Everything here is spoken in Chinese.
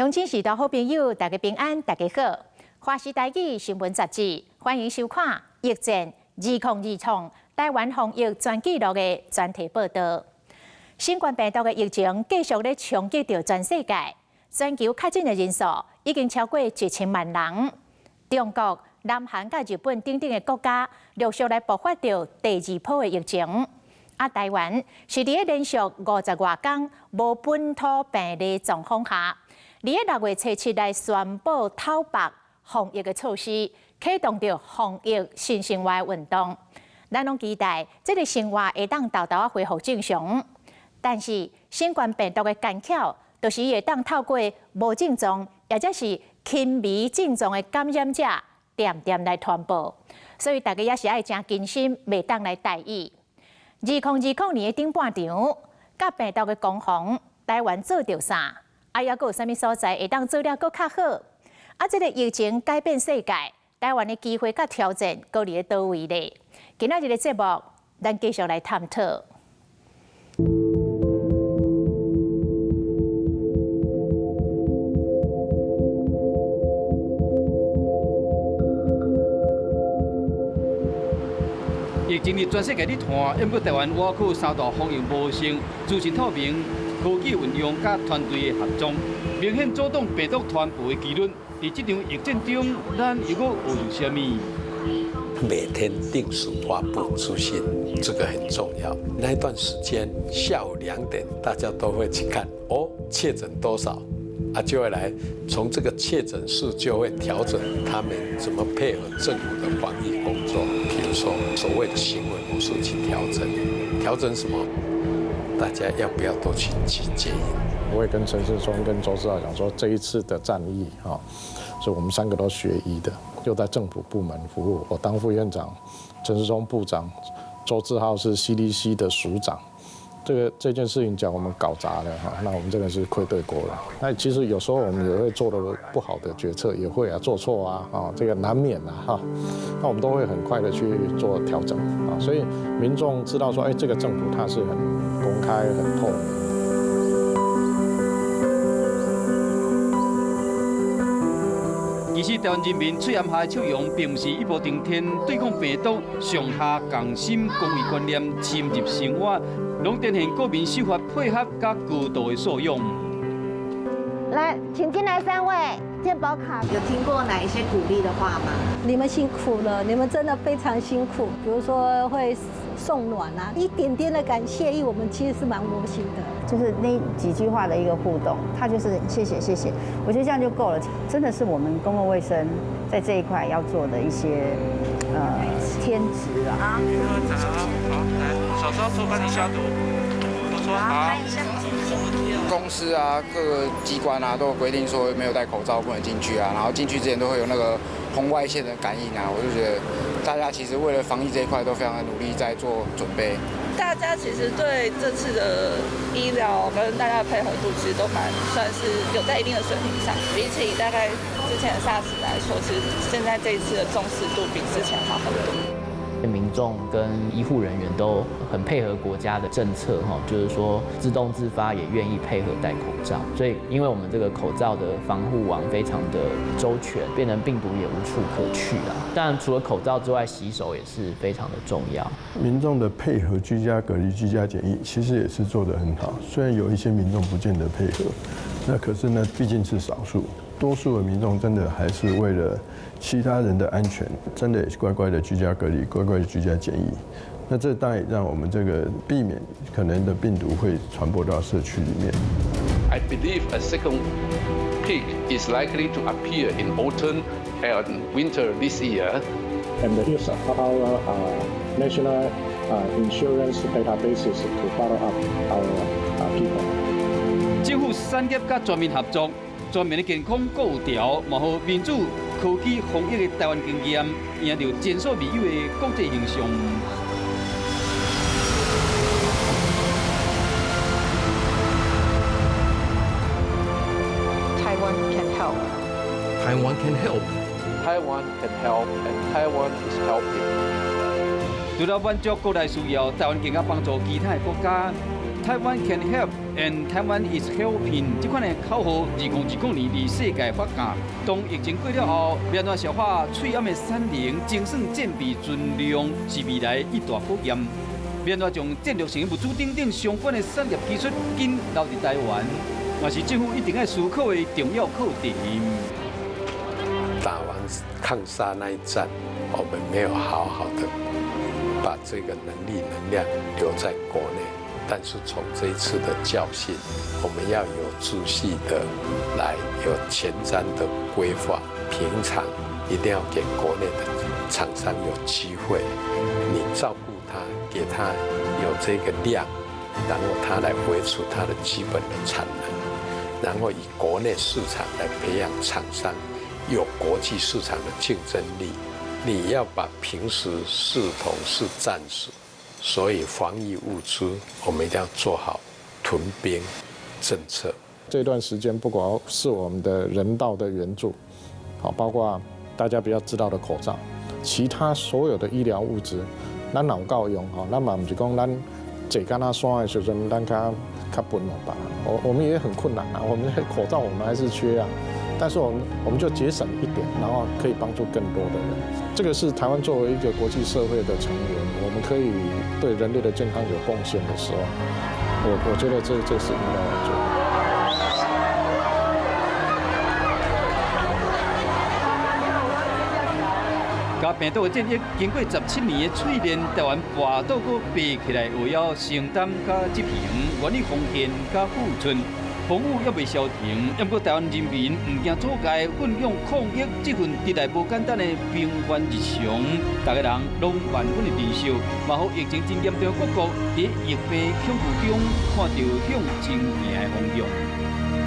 乡亲时代好朋友，大家平安，大家好。华视台语新闻杂志，欢迎收看《疫症2020台湾防疫全纪录》的专题报道。新冠病毒的疫情继续咧冲击着全世界，全球确诊的人数已经超过1000万人。中国、南韩甲日本等等的国家陆续来爆发着第2波的疫情。台湾是伫连续50多天无本土病例状况下，伫6月初7来宣布讨白防疫的措施，启动着防疫新生活运动。咱拢期待这个生活会当豆豆啊恢复正常。但是新冠病毒的干扰，就是会当透过无症状，或者是轻微症状的感染者，渐渐来传播。所以大家也是爱真谨慎，袂当来大意。2020年的顶半场，甲病毒的攻防，台湾做着啥？还有有啥物所在会当做了搁较好？这个疫情改变世界，台湾的机会甲挑战，搁伫咧倒位咧？今仔日的节目，咱继续来探讨。疫情伫全世界咧传，因不台湾我区3大防疫无成，资讯透明、科技运用甲团队的合作，明显阻挡病毒传播的几率。伫这场疫症中，咱又搁学到啥物？每天定时发布资讯，这个很重要。那一段时间下午2点，大家都会去看确诊多少，就会来从这个确诊数就会调整他们怎么配合政府的防疫工作。比如说所谓的行为模式去调整什么？大家要不要都去戒烟？我也跟陈世忠跟周指导讲说，这一次的战役是我们3个都学医的，又在政府部门服务。我当副院长，陈世忠部长，周志浩是 CDC 的署长。这件事情讲我们搞砸了那我们真的是愧对国人。那其实有时候我们也会做的不好的决策，也会做错这个难免那我们都会很快的去做调整所以民众知道说，这个政府它是很公开、很透明。其实，台湾人民嘴含下的笑容，并不是一步登天对抗病毒，上下共心、公益观念深入生活，拢展现国民守法配合甲高度的素养。来，请进来3位，健保卡有听过哪一些鼓励的话吗？你们辛苦了，你们真的非常辛苦。比如说会送暖一点点的感谢意，我们其实是蛮窝心的。就是那几句话的一个互动，他就是谢谢谢谢，我觉得这样就够了。真的是我们公共卫生在这一块要做的一些天职好，来，手抓住，帮你消毒。不错，好。公司各个机关都有规定说没有戴口罩不能进去然后进去之前都会有那个红外线的感应我就觉得大家其实为了防疫这一块都非常的努力在做准备。大家其实对这次的医疗跟大家的配合度其实都算是有在一定的水平上，比起大概之前的 SARS 来说，其实现在这一次的重视度比之前好很多。民众跟医护人员都很配合国家的政策就是说自动自发也愿意配合戴口罩，所以因为我们这个口罩的防护网非常的周全，变成病毒也无处可去当然除了口罩之外，洗手也是非常的重要。民众的配合居家隔离、居家检疫，其实也是做得很好。虽然有一些民众不见得配合，那可是呢，毕竟是少数。多数的民众真的还是为了其他人的安全，真的也是乖乖的居家隔离，乖乖的居家检疫。那这当然也让我们这个避免可能的病毒会传播到社区里面。I believe a second peak is likely to appear in autumn and winter this year. And the use of our national insurance databases to follow up our people. 政府产业甲全面合作。全面的健康顾调，嘛互民主科技防疫的台湾经验，赢得前所未有的国际形象。Taiwan can help. Taiwan can help. Taiwan can help, and Taiwan is helping. 除了满足国内需要，台湾更加帮助其他的国家。Taiwan can help and Taiwan is helping 这款的口号，2020年伫世界发行。当疫情过了后，要怎消化翠暗的产能，精算建备存量，是未来一大考验。要怎将战略性物资等等相关的产业技术紧留伫台湾，也是政府一定要思考的重要课题。打完抗沙那一战，我们没有好好的把这个能力能量留在国内。但是从这一次的教训，我们要有仔细的来有前瞻的规划，平常一定要给国内的厂商有机会，你照顾他，给他有这个量，然后他来维持他的基本的产能，然后以国内市场来培养厂商有国际市场的竞争力。你要把平时视同是战士。所以防疫物资，我们一定要做好屯兵政策。这段时间，不管是我们的人道的援助，好，包括大家比较知道的口罩，其他所有的医疗物资，咱哪有够用哈？咱嘛不是讲咱坐干那山的时阵，咱较笨了吧？我们也很困难啊，我们口罩我们还是缺啊。但是我们就节省一点，然后可以帮助更多的人。这个是台湾作为一个国际社会的成员，我们可以对人类的健康有贡献的时候，我觉得这是应该要做的。甲病毒的战役经过17年的淬炼，台湾跋倒阁爬起来，为了承担甲疾病，愿意奉献甲付出。风雨还未消停，不过台湾人民唔惊阻碍，奋勇抗疫，这份历来无简单的平凡日常，大家人拢万分的珍惜，嘛好疫情真严重的各国，伫疫病恐惧中看到向前行的方向。